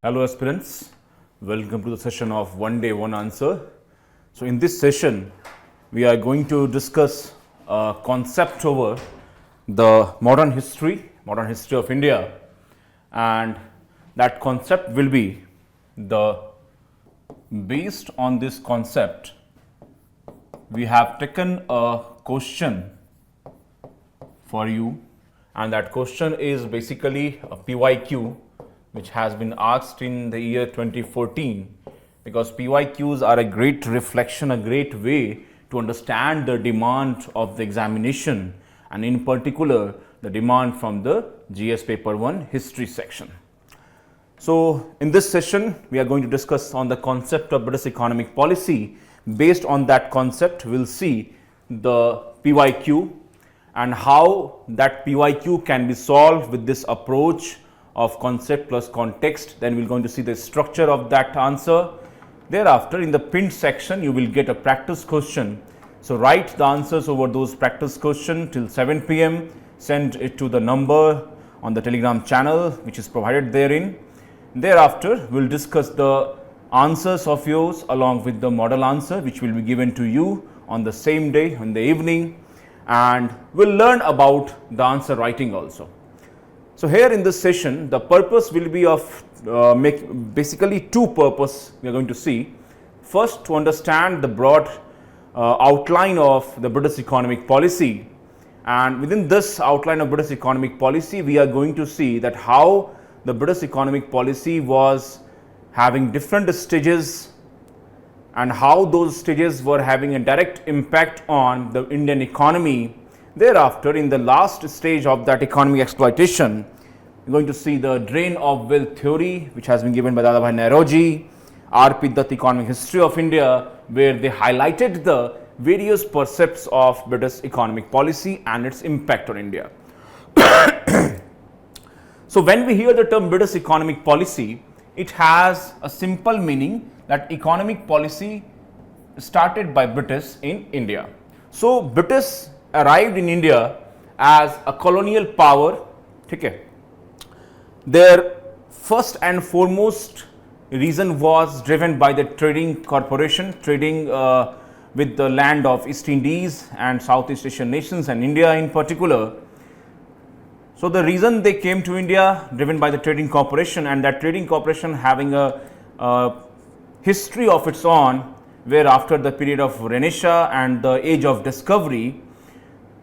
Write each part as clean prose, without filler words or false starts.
Hello aspirants, welcome to the session of One Day One Answer. So in this session, we are going to discuss a concept over the modern history of India, and that concept will be based on this concept, we have taken a question for you, and that question is basically a PYQ which has been asked in the year 2014, because PYQs are a great reflection, a great way to understand the demand of the examination, and in particular the demand from the GS paper 1 history section. So in this session we are going to discuss on the concept of British economic policy. Based on that concept, we'll see the PYQ and how that PYQ can be solved with this approach of concept plus context. Then we're going to see the structure of that answer. Thereafter, in the pinned section, you will get a practice question. So write the answers over those practice questions till 7 p.m. Send it to the number on the Telegram channel which is provided therein. Thereafter, we'll discuss the answers of yours along with the model answer which will be given to you on the same day in the evening, and we'll learn about the answer writing also. So here in this session, the purpose will be of basically two purposes we are going to see. First, to understand the broad outline of the British economic policy, and within this outline of British economic policy, we are going to see that how the British economic policy was having different stages and how those stages were having a direct impact on the Indian economy. Thereafter, in the last stage of that economic exploitation, we are going to see the drain of wealth theory which has been given by Dadabhai Naoroji, R.P. Dutt Economic History of India, where they highlighted the various percepts of British economic policy and its impact on India. So when we hear the term British economic policy, it has a simple meaning that economic policy started by British in India. So British arrived in India as a colonial power. Okay. Their first and foremost reason was driven by the trading corporation, trading with the land of East Indies and Southeast Asian nations and India in particular. So the reason they came to India, driven by the trading corporation, and that trading corporation having a history of its own, where after the period of Renaissance and the age of discovery,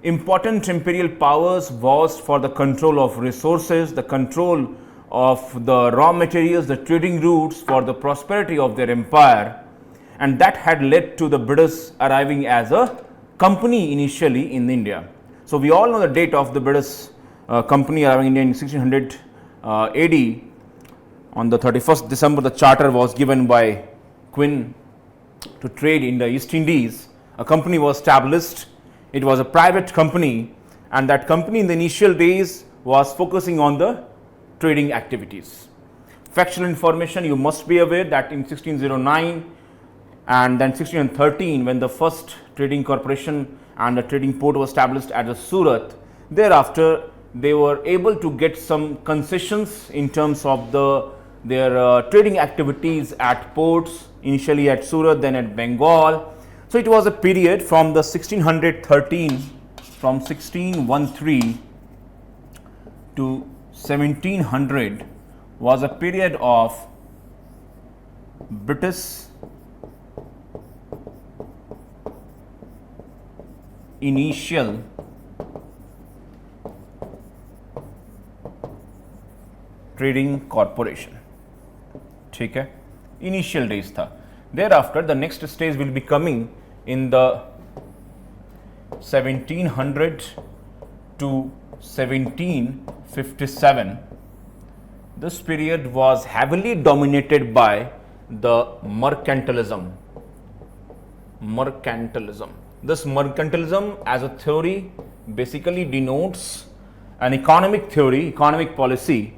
important imperial powers was for the control of resources, the control of the raw materials, the trading routes for the prosperity of their empire, and that had led to the British arriving as a company initially in India. So we all know the date of the British company arriving in India in 1600 AD. On the 31st December, the charter was given by Queen to trade in the East Indies. A company was established. It was a private company, and that company in the initial days was focusing on the trading activities. Factual information, you must be aware that in 1609 and then 1613, when the first trading corporation and the trading port was established at the Surat, thereafter they were able to get some concessions in terms of their trading activities at ports, initially at Surat, then at Bengal. So it was a period from the 1613, from 1613 to 1700 was a period of British initial trading corporation. ठीक है, initial days था. Thereafter, the next stage will be coming in the 1700 to 1757. This period was heavily dominated by the mercantilism. This mercantilism as a theory basically denotes an economic theory, economic policy,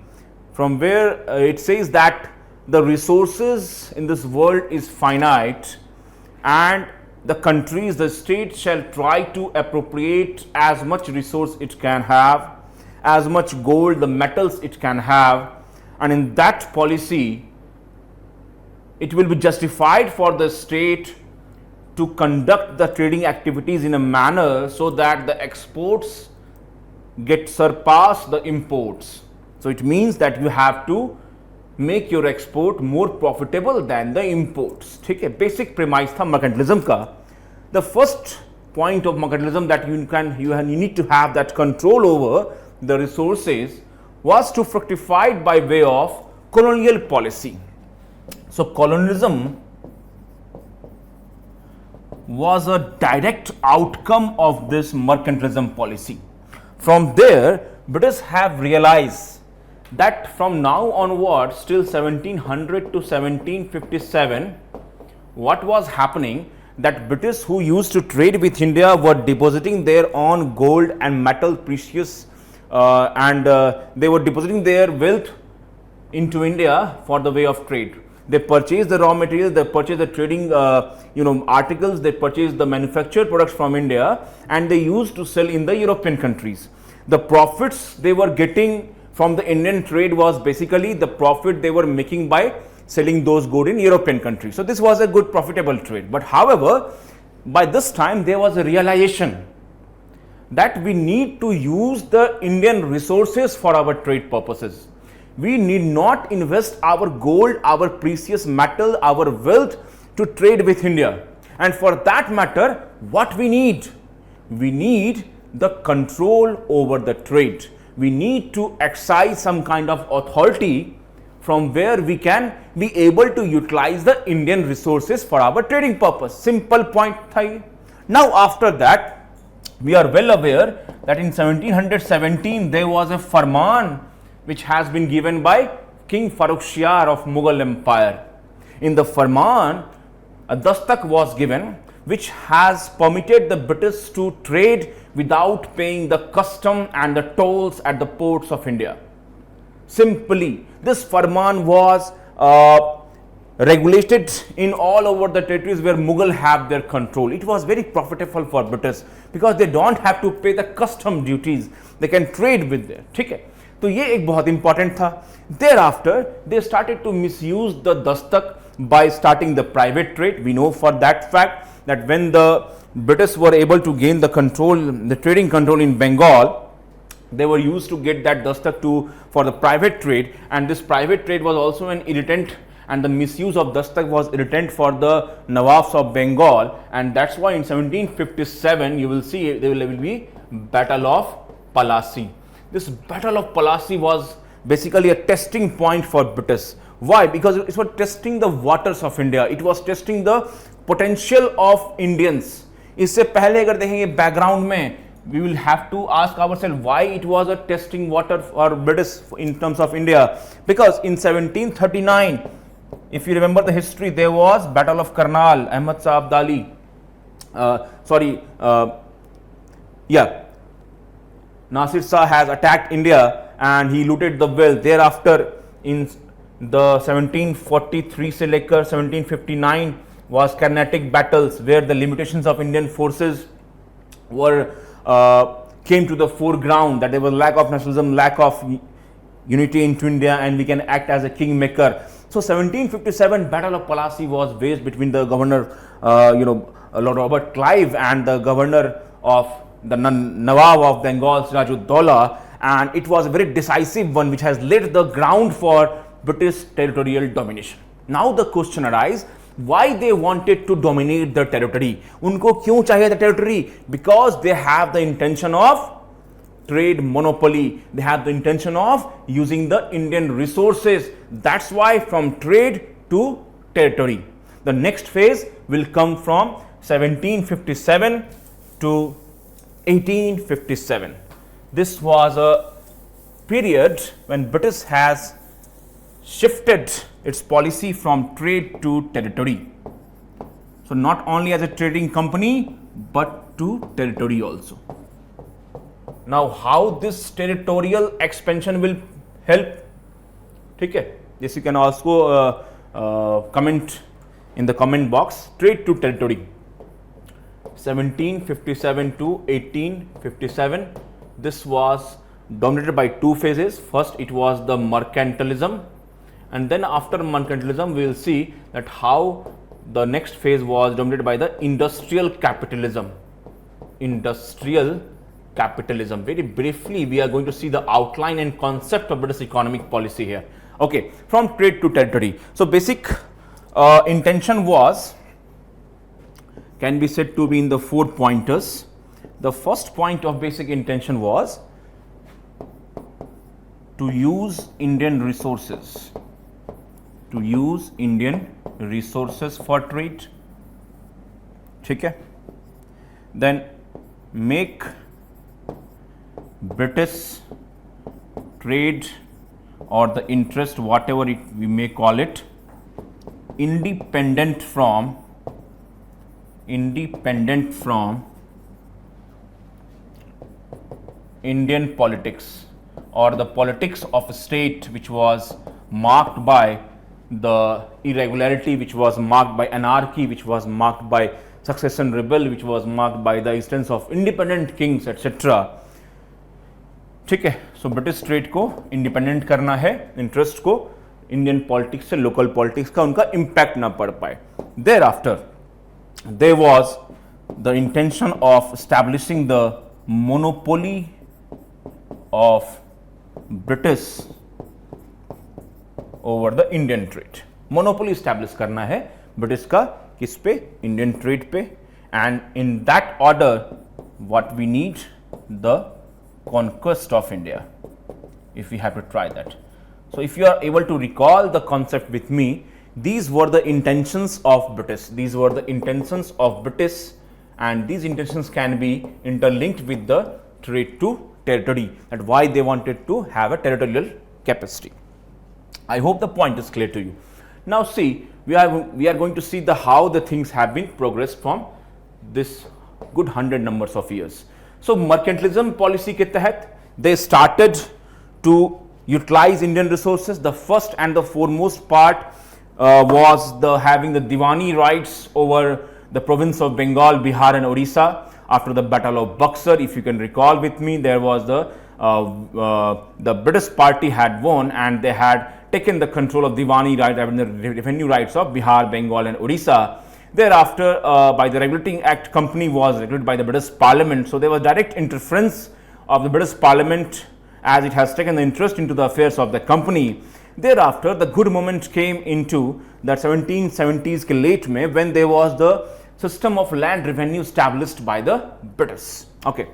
from where it says that the resources in this world is finite, and the countries, the states shall try to appropriate as much resource it can have, as much gold, the metals it can have, and in that policy it will be justified for the state to conduct the trading activities in a manner so that the exports get surpass the imports. So it means that you have to make your export more profitable than the imports. ठीक है, basic premise था mercantilism का. The first point of mercantilism that you need to have that control over the resources was to fructify by way of colonial policy. So colonialism was a direct outcome of this mercantilism policy. From there, British have realized that from now onwards till 1700 to 1757, what was happening, that British who used to trade with India were depositing their own gold and metal precious and they were depositing their wealth into India for the way of trade. They purchased the raw materials, they purchased the trading articles, they purchased the manufactured products from India, and they used to sell in the European countries. The profits they were getting from the Indian trade was basically the profit they were making by selling those goods in European countries. So this was a good profitable trade. But however, by this time there was a realization that we need to use the Indian resources for our trade purposes. We need not invest our gold, our precious metal, our wealth to trade with India. And for that matter, what we need? We need the control over the trade. We need to exercise some kind of authority from where we can be able to utilize the Indian resources for our trading purpose. Simple point. Now after that, we are well aware that in 1717 there was a farman which has been given by King Farrukh Shiar of Mughal Empire. In the farman, a dastak was given which has permitted the British to trade without paying the custom and the tolls at the ports of India. Simply, this farman was regulated in all over the territories where Mughal have their control. It was very profitable for British because they don't have to pay the custom duties. They can trade with them. ठीक है, तो ये एक बहुत important था. Thereafter, they started to misuse the dastak by starting the private trade. We know for that fact that when the British were able to gain the control, the trading control in Bengal, they were used to get that dastak for the private trade, and this private trade was also an irritant, and the misuse of dastak was irritant for the Nawabs of Bengal, and that's why in 1757 you will see there will be Battle of Plassey. This Battle of Plassey was basically a testing point for British. Why? Because it was testing the waters of India. It was testing the potential of Indians. इससे पहले अगर देखेंगे background में, we will have to ask ourselves why it was a testing water for British in terms of India. Because in 1739, if you remember the history, there was Battle of Karnal. Ahmad Shah Abdali, Nasir Shah has attacked India and he looted the wealth. Thereafter, in the 1743 से लेकर 1759 was Carnatic battles where the limitations of Indian forces were came to the foreground, that there was lack of nationalism, lack of unity into India, and we can act as a kingmaker. So 1757 Battle of Plassey was waged between the governor, Lord Robert Clive, and the governor of the Nawab of Bengal, Sirajud-Dowlah, and it was a very decisive one which has laid the ground for British territorial domination. Now the question arises, why they wanted to dominate the territory? उनको क्यों चाहिए the territory? Because they have the intention of trade monopoly. They have the intention of using the Indian resources. That's why from trade to territory. The next phase will come from 1757 to 1857. This was a period when British has shifted its policy from trade to territory. So not only as a trading company but to territory also. Now how this territorial expansion will help? Okay, yes, you can also comment in the comment box. Trade to territory. 1757 to 1857. This was dominated by two phases. First, it was the mercantilism, and then after mercantilism we will see that how the next phase was dominated by the industrial capitalism. Industrial capitalism. Very briefly, we are going to see the outline and concept of British economic policy here. Okay, from trade to territory. So basic intention was, can be said to be in the 4 pointers. The first point of basic intention was to use Indian resources, for trade. Okay. Then make British trade or the interest, whatever we may call it, independent from Indian politics, or the politics of a state which was marked by the irregularity, which was marked by anarchy, which was marked by succession rebel, which was marked by the existence of independent kings, etc. ठीक है. So British trade को independent करना है, interest को Indian politics से, local politics का उनका impact ना पड़ पाए. Thereafter there was the intention of establishing the monopoly of British over the Indian trade. Monopoly establish करना है ब्रिटिश का, किस पे? इंडियन ट्रेड पे. And in that order what we need the conquest of India, if we have to try that. So if you are able to recall the concept with me, these were the intentions of British, and these intentions can be interlinked with the trade to territory, that why they wanted to have a territorial capacity. I hope the point is clear to you. Now see, we are going to see the how the things have been progressed from this good 100 numbers of years. So mercantilism policy के तहत they started to utilize Indian resources. The first and the foremost part was the having the Diwani rights over the province of Bengal, Bihar and Orissa after the Battle of Buxar. If you can recall with me, there was the British party had won and they had taken the control of Diwani rights, I mean the revenue rights of Bihar, Bengal and Orissa. Thereafter, by the Regulating Act, company was regulated by the British Parliament. So there was direct interference of the British Parliament as it has taken the interest into the affairs of the company. Thereafter, the good moment came into that 1770s ke late mein, when there was the system of land revenue established by the British. Okay.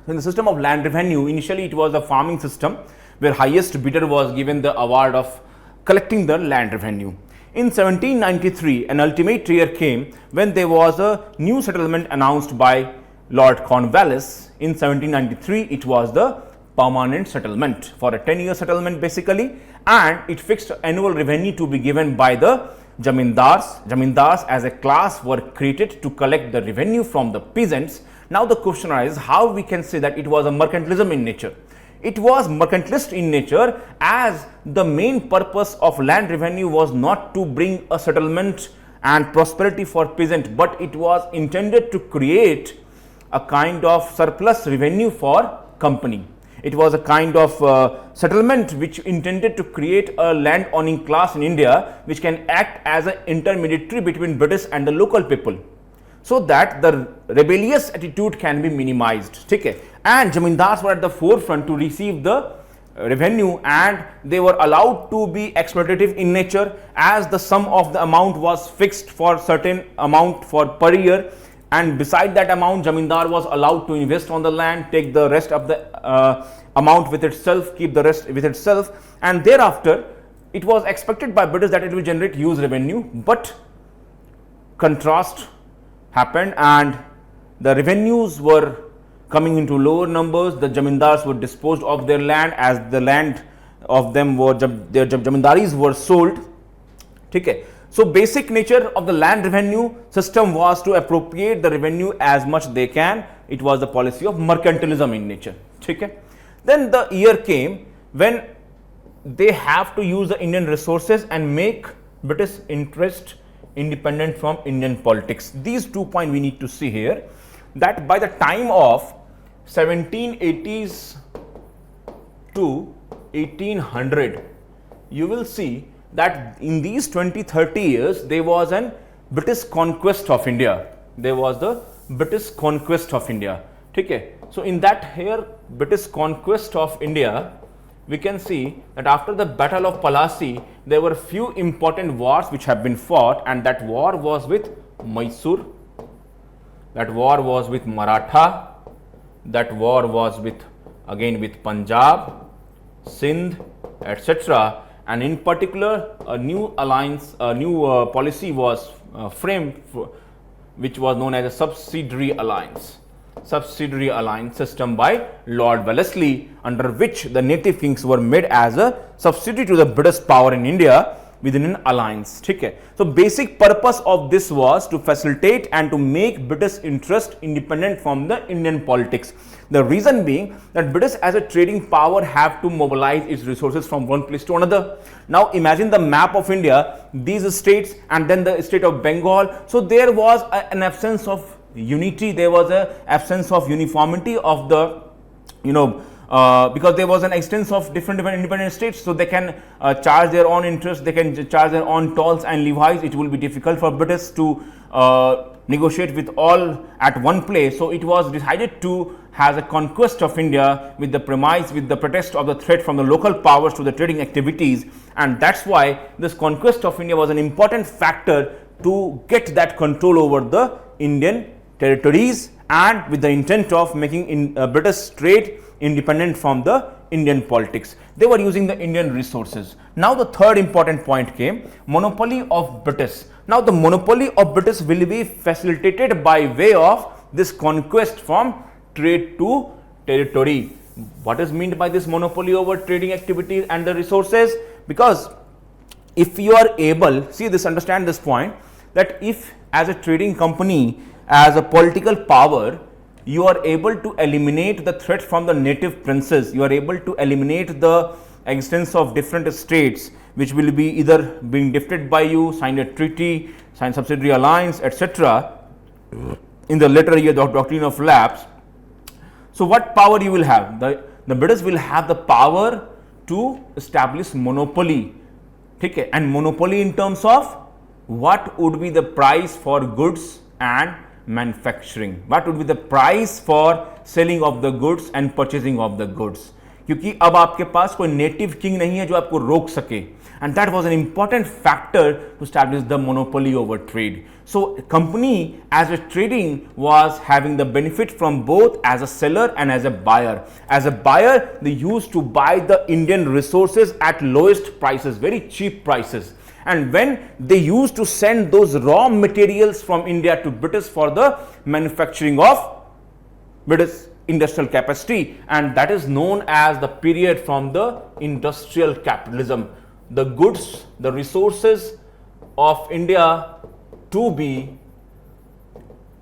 In the system of land revenue, initially it was a farming system where highest bidder was given the award of collecting the land revenue. In 1793, an ultimate year came when there was a new settlement announced by Lord Cornwallis. In 1793, it was the permanent settlement, for a 10-year settlement basically, and it fixed annual revenue to be given by the Jamindars. Jamindars as a class were created to collect the revenue from the peasants. Now the question arises, how we can say that it was a mercantilism in nature? It was mercantilist in nature, as the main purpose of land revenue was not to bring a settlement and prosperity for peasant, but it was intended to create a kind of surplus revenue for company. It was a kind of settlement which intended to create a land owning class in India which can act as an intermediary between British and the local people, so that the rebellious attitude can be minimized. Okay. And Jamindars were at the forefront to receive the revenue, and they were allowed to be exploitative in nature, as the sum of the amount was fixed for certain amount for per year, and beside that amount Jamindar was allowed to invest on the land, take the rest of the amount with itself, keep the rest with itself, and thereafter it was expected by British that it will generate huge revenue. But contrast happened and the revenues were coming into lower numbers. The Jamindars were disposed of their land, as the land of them were, their Jamindaris were sold. Okay. So basic nature of the land revenue system was to appropriate the revenue as much they can. It was the policy of mercantilism in nature. Okay. Then the year came when they have to use the Indian resources and make British interest independent from Indian politics. These 2 points we need to see here, that by the time of 1780s to 1800, you will see that in these 20-30 years there was an British conquest of India. There was the British conquest of India. Okay. So in that here British conquest of India, we can see that after the Battle of Plassey, there were few important wars which have been fought, and that war was with Mysore, that war was with Maratha, that war was with again with Punjab, Sindh, etc. And in particular, a new alliance, a new policy was framed, which was known as a subsidiary alliance system by Lord Wellesley, under which the native kings were made as a subsidiary to the British power in India within an alliance. Okay. So basic purpose of this was to facilitate and to make British interest independent from the Indian politics. The reason being that British as a trading power have to mobilize its resources from one place to another. Now imagine the map of India, these states and then the state of Bengal. So there was an absence of unity, there was an absence of uniformity of the, because there was an extent of different independent states, so they can charge their own interest, they can charge their own tolls and levies. It will be difficult for British to negotiate with all at one place. So it was decided to have a conquest of India with the premise, with the pretext of the threat from the local powers to the trading activities, and that's why this conquest of India was an important factor to get that control over the Indian territories, and with the intent of making British trade independent from the Indian politics. They were using the Indian resources. Now the third important point came, monopoly of British. Now the monopoly of British will be facilitated by way of this conquest from trade to territory. What is meant by this monopoly over trading activities and the resources? Because if you are able, see this, understand this point, that if as a trading company, as a political power, you are able to eliminate the threat from the native princes, you are able to eliminate the existence of different states which will be either being defeated by you, signed a treaty, signed subsidiary alliance, etc. in the later year doctrine of lapse. So what power you will have? The British will have the power to establish monopoly. Okay, and monopoly in terms of what would be the price for goods and manufacturing, what would be the price for selling of the goods and purchasing of the goods, क्योंकि अब आपके पास कोई native king नहीं है जो आपको रोक सके, and that was an important factor to establish the monopoly over trade. So company as a trading was having the benefit from both as a seller and as a buyer. As a buyer, they used to buy the Indian resources at lowest prices, very cheap prices. And when they used to send those raw materials from India to British for the manufacturing of British industrial capacity, and that is known as the period from the industrial capitalism. The goods, the resources of India to be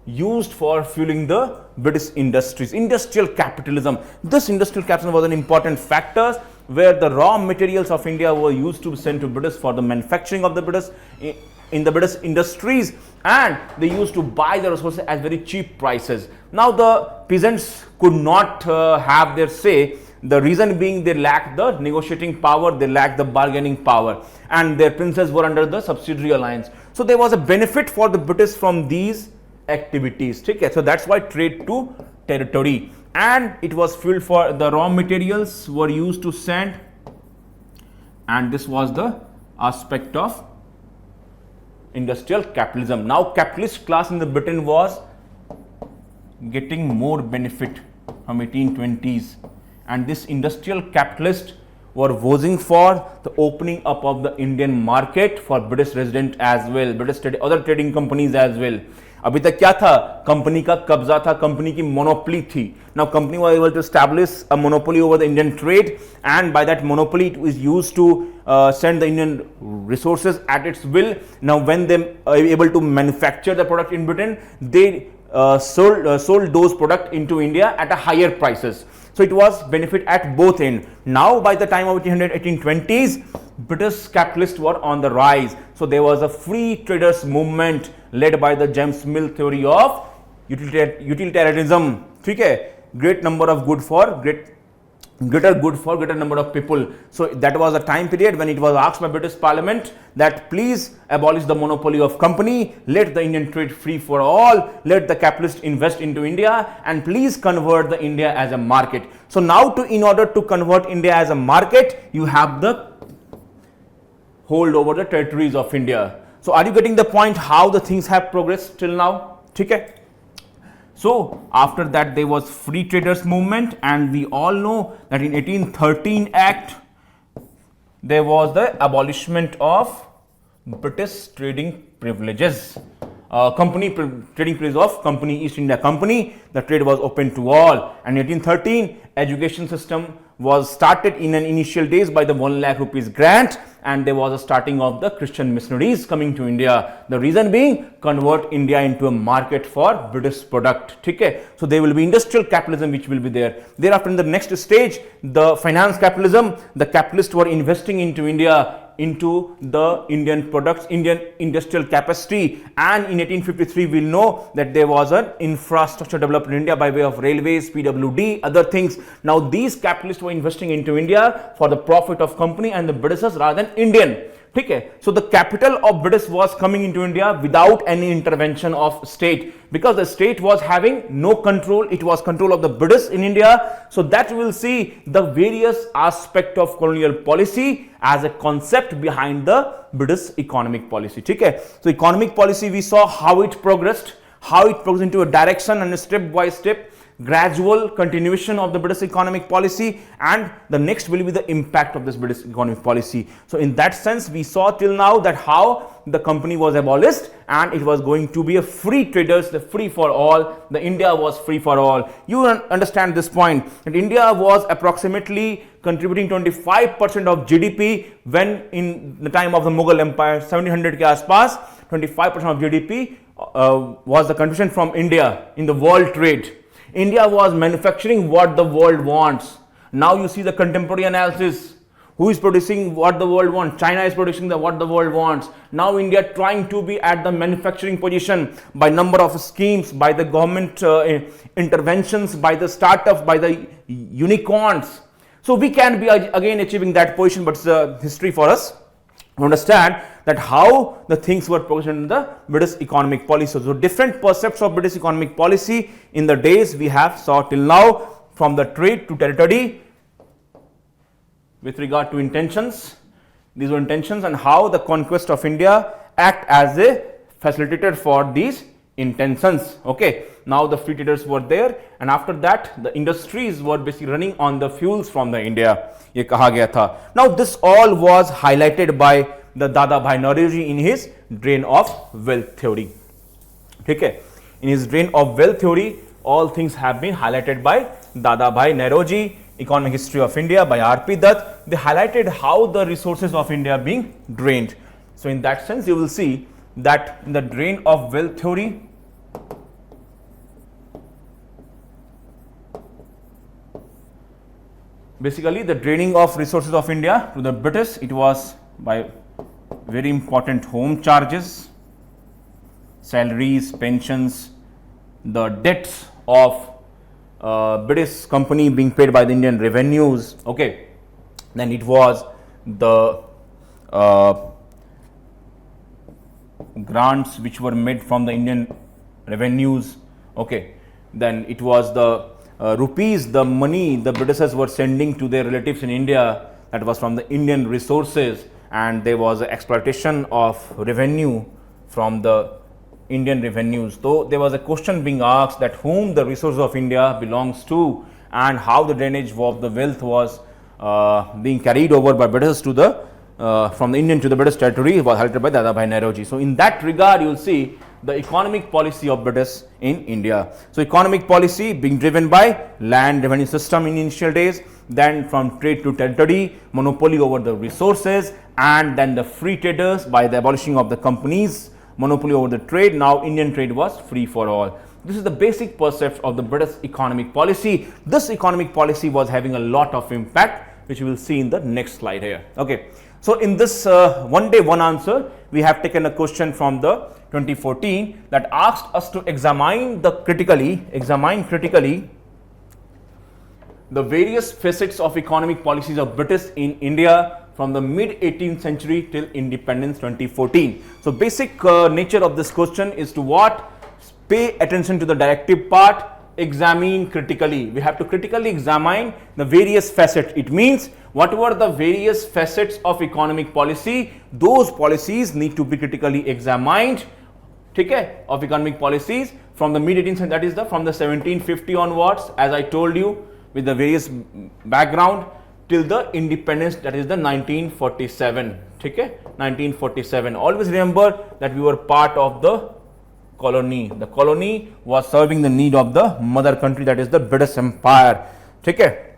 used for fueling the British industries, industrial capitalism. This industrial capitalism was an important factor where the raw materials of India were used to be sent to British for the manufacturing of the British in the British industries, and they used to buy the resources at very cheap prices. Now the peasants could not have their say. The reason being they lacked the negotiating power, they lacked the bargaining power, and their princes were under the subsidiary alliance. So there was a benefit for the British from these activities. Okay, so that's why trade to territory, and it was fuel for the raw materials were used to send, and this was the aspect of industrial capitalism. Now capitalist class in the Britain was getting more benefit from 1820s, and this industrial capitalist were voting for the opening up of the Indian market for British resident as well, British other trading companies as well. अभी तक क्या था, company का कब्जा था, company की monopoly थी. Now company was able to establish a monopoly over the Indian trade, and by that monopoly it was used to send the Indian resources at its will. Now when they are able to manufacture the product in Britain, they sold those products into India at a higher prices. So it was benefit at both ends. Now by the time of 1820s, British capitalists were on the rise. So there was a free traders movement led by the James Mill theory of utilitarianism. Okay? Great number of good for great greater good for greater number of people. So that was a time period when it was asked by British Parliament that please abolish the monopoly of company, let the Indian trade free for all, let the capitalists invest into India, and please convert the India as a market. So now in order to convert India as a market, you have the hold over the territories of India. So are you getting the point how the things have progressed till now? Okay. So after that there was free traders movement, and we all know that in 1813 Act there was the abolishment of British trading privileges. Trading privilege of Company East India Company. The trade was open to all, and 1813 education system was started in an initial days by the 1 lakh rupees grant, and there was a starting of the Christian missionaries coming to India. The reason being convert India into a market for British product. Okay, so there will be industrial capitalism which will be there. Thereafter in the next stage, the finance capitalism, the capitalists were investing into India, into the Indian products, Indian industrial capacity, and in 1853 we'll know that there was an infrastructure developed in India by way of railways, PWD, other things. Now these capitalists were investing into India for the profit of company and the Britishers rather than Indian. Okay, so the capital of British was coming into India without any intervention of state, because the state was having no control. It was control of the British in India. So that we will see the various aspect of colonial policy as a concept behind the British economic policy. Okay, so economic policy we saw how it progressed into a direction and a step by step gradual continuation of the British economic policy, and the next will be the impact of this British economic policy. So in that sense we saw till now that how the company was abolished and it was going to be a free traders, the free for all, the India was free for all. You understand this point that India was approximately contributing 25% of GDP when in the time of the Mughal Empire 1700 ke aspas 25% of GDP was the contribution from India in the world trade. India was manufacturing what the world wants. Now you see the contemporary analysis. Who is producing what the world wants? China is producing what the world wants. Now India trying to be at the manufacturing position by number of schemes, by the government interventions, by the startups, by the unicorns. So we can be again achieving that position, but it's a history for us to understand that how the things were progressed in the British economic policy. So different percepts of British economic policy in the days we have saw till now, from the trade to territory with regard to intentions. These were intentions, and how the conquest of India act as a facilitator for these intentions. Okay, now the free traders were there, and after that the industries were basically running on the fuels from the India. ये कहा गया था. Now this all was highlighted by the Dadabhai Naoroji in his Drain of Wealth theory. Okay, in his Drain of Wealth theory, all things have been highlighted by Dadabhai Naoroji. Economic History of India by R.P. Dutt. They highlighted how the resources of India are being drained. So in that sense, you will see that in the Drain of Wealth theory, basically the draining of resources of India to the British, it was by very important home charges, salaries, pensions, the debts of British company being paid by the Indian revenues. Okay, then it was the grants which were made from the Indian revenues. Okay, then it was the rupees, the money the Britishers were sending to their relatives in India, that was from the Indian resources, and there was exploitation of revenue from the Indian revenues. Though there was a question being asked that whom the resources of India belongs to, and how the drainage of the wealth was being carried over by British to the from the Indian to the British territory, was highlighted by Dadabhai Naoroji. So in that regard, you will see the economic policy of British in India. So economic policy being driven by land revenue system in initial days, then from trade to territory, monopoly over the resources, and then the free traders by the abolishing of the companies, monopoly over the trade. Now Indian trade was free for all. This is the basic percept of the British economic policy. This economic policy was having a lot of impact, which we will see in the next slide here. Okay, so in this one day one answer, we have taken a question from the 2014 that asked us to examine critically the various facets of economic policies of British in India from the mid 18th century till independence 2014. So basic nature of this question is to what? Pay attention to the directive part, examine critically. We have to critically examine the various facets. It means whatever the various facets of economic policy, those policies need to be critically examined, okay, of economic policies from the mid 18th century, that is from the 1750 onwards, as I told you, with the various background till the independence, that is the 1947, okay, 1947. Always remember that we were part of the colony. The colony was serving the need of the mother country, that is the British Empire, okay.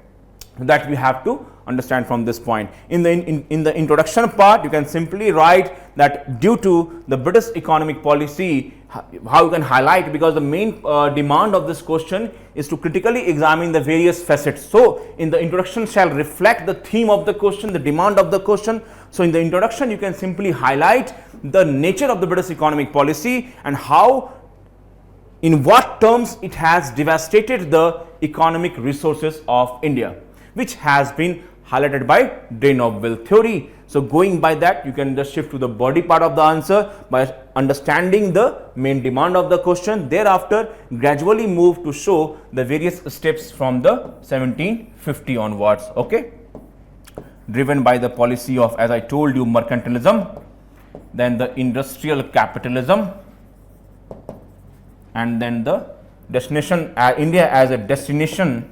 That we have to understand from this point. In the introduction part, you can simply write that due to the British economic policy, how you can highlight, because the main demand of this question is to critically examine the various facets. So in the introduction shall reflect the theme of the question, the demand of the question. So in the introduction you can simply highlight the nature of the British economic policy and how, in what terms it has devastated the economic resources of India, which has been highlighted by drain of wealth theory. So going by that, you can just shift to the body part of the answer by understanding the main demand of the question. Thereafter, gradually move to show the various steps from the 1750 onwards, okay. Driven by the policy of, as I told you, mercantilism, then the industrial capitalism, and then the destination, India as a destination,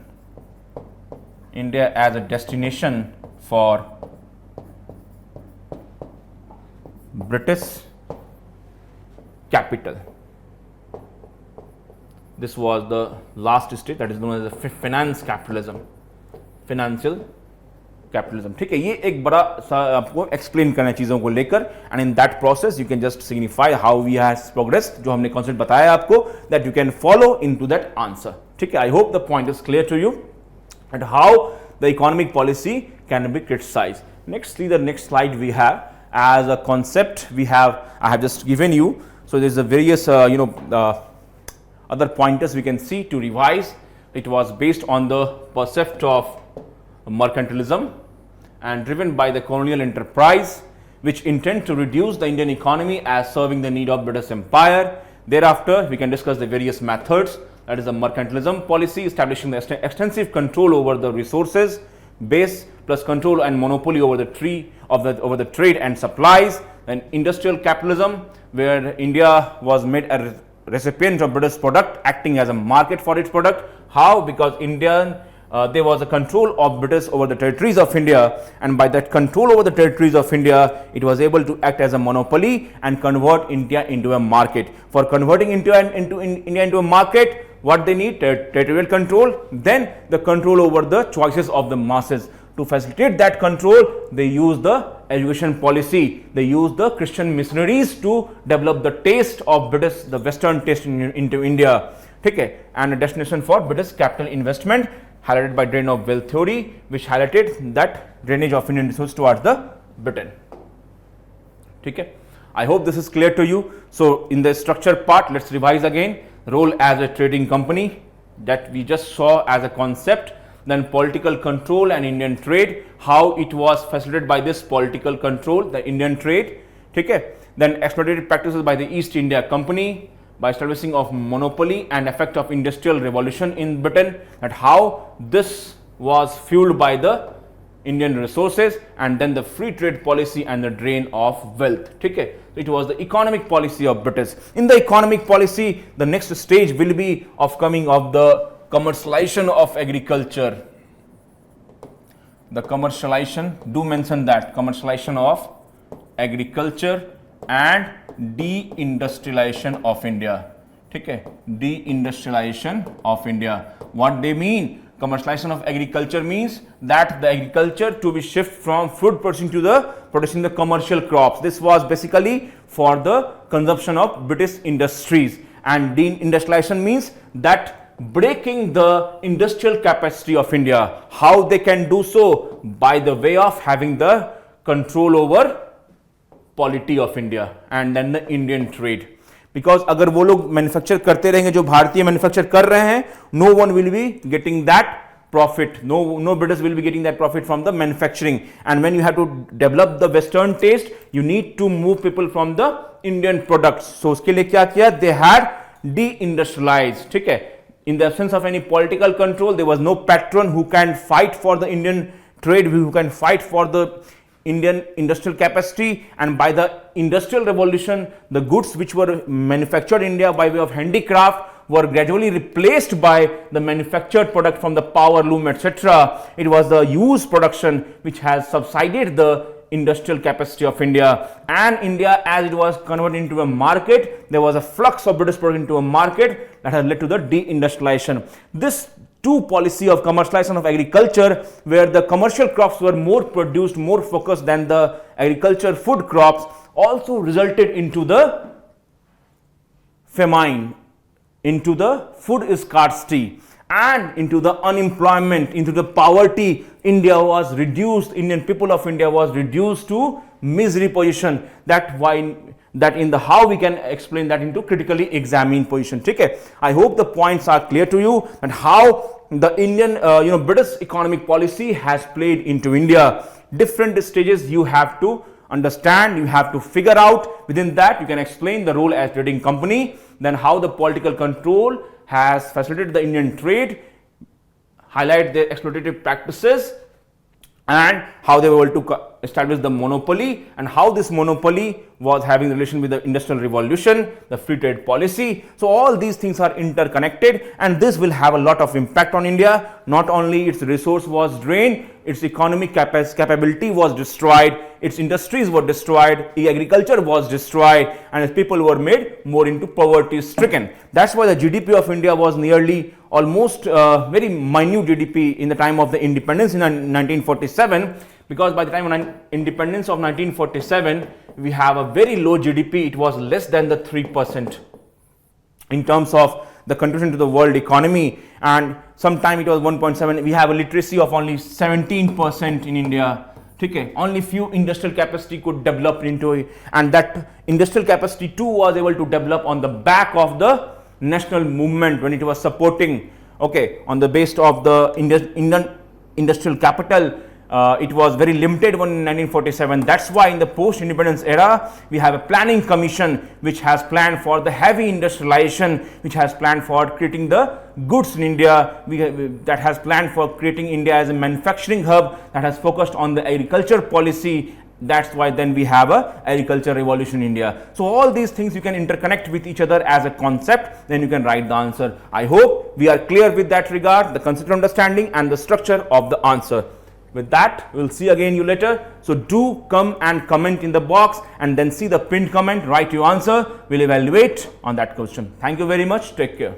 for British capital. This was the last stage, that is known as the finance capitalism, financial capitalism, ठीक है. ये एक बड़ा सा आपको explain करना है चीजों को लेकर, and in that process you can just signify how we have progressed, जो हमने कॉन्सेप्ट बताया आपको, that you can follow into that answer, ठीक है. I hope the point is clear to you and how the economic policy can be criticised. Next the next slide we have as a concept, we have, I have just given you. So there is a various other pointers we can see to revise. It was based on the concept of mercantilism and driven by the colonial enterprise, which intend to reduce the Indian economy as serving the need of British Empire. Thereafter, we can discuss the various methods. That is the mercantilism policy, establishing the extensive control over the resources base plus control and monopoly over the trade and supplies. And industrial capitalism, where India was made a recipient of British product, acting as a market for its product. How? Because there was a control of British over the territories of India, and by that control over the territories of India, it was able to act as a monopoly and convert India into a market. For converting India into a market, what they need? Territorial control, then the control over the choices of the masses. To facilitate that control, they use the education policy, they use the Christian missionaries to develop the taste of British, the Western taste into India, okay, and a destination for British capital investment, highlighted by drain of wealth theory, which highlighted that drainage of Indian resources towards the Britain, okay. I hope this is clear to you. So in the structure part, let's revise again. Role as a trading company, that we just saw as a concept. Then political control and Indian trade, how it was facilitated by this political control, the Indian trade, okay. Then exploitative practices by the East India Company by establishing of monopoly and effect of industrial revolution in Britain, that how this was fueled by the Indian resources, and then the free trade policy and the drain of wealth, okay. So it was the economic policy of British. In the economic policy, the next stage will be of coming of the commercialization of agriculture. The commercialization, do mention that, commercialization of agriculture and deindustrialization of India, okay. Deindustrialization of India, what they mean? Commercialization of agriculture means that the agriculture to be shift from food producing to the producing the commercial crops. This was basically for the consumption of British industries, and deindustrialization means that breaking the industrial capacity of India. How they can do so? By the way of having the control over polity of India and then the Indian trade. Because अगर वो लोग manufacture करते रहेंगे जो भारतीय manufacture कर रहे हैं, no one will be getting that profit. No British will be getting that profit from the manufacturing. And when you have to develop the Western taste, you need to move people from the Indian products. So उसके लिए क्या किया? They had deindustrialized. ठीक है? In the absence of any political control, there was no patron who can fight for the Indian trade, who can fight for the Indian industrial capacity. And by the industrial revolution, the goods which were manufactured in India by way of handicraft were gradually replaced by the manufactured product from the power loom, etc. It was the used production which has subsided the industrial capacity of India. And India, as it was converted into a market, there was a flux of British product into a market that has led to the deindustrialization. This two policy of commercialization of agriculture, where the commercial crops were more produced, more focused than the agriculture food crops, also resulted into the famine, into the food scarcity, and into the unemployment, into the poverty. India was reduced, Indian people of India was reduced to misery position. That in the how we can explain that into critically examined position. Okay, I hope the points are clear to you, and how the Indian British economic policy has played into India. Different stages you have to understand, you have to figure out. Within that you can explain the role as trading company, then how the political control has facilitated the Indian trade, highlight their exploitative practices, and how they were able to establish the monopoly, and how this monopoly was having relation with the industrial revolution, the free trade policy. So all these things are interconnected, and this will have a lot of impact on India. Not only its resource was drained, its economic capability was destroyed, its industries were destroyed, agriculture was destroyed, and its people were made more into poverty stricken. That's why the GDP of India was nearly almost very minute GDP in the time of the independence in 1947, because by the time of independence of 1947 we have a very low GDP. It was less than the 3% in terms of the contribution to the world economy, and sometime it was 1.7. we have a literacy of only 17% in India. Okay, only few industrial capacity could develop into it, and that industrial capacity too was able to develop on the back of the national movement, when it was supporting, okay, on the base of the Indian industrial capital. It was very limited in 1947. That's why in the post-independence era we have a planning commission which has planned for the heavy industrialization, which has planned for creating the goods in India, that has planned for creating India as a manufacturing hub, that has focused on the agriculture policy. That's why then we have a agriculture revolution in India. So all these things you can interconnect with each other as a concept, then you can write the answer. I hope we are clear with that regard, the concept understanding and the structure of the answer. With that, we'll see again you later. So do come and comment in the box, and then see the pinned comment, write your answer. We'll evaluate on that question. Thank you very much. Take care.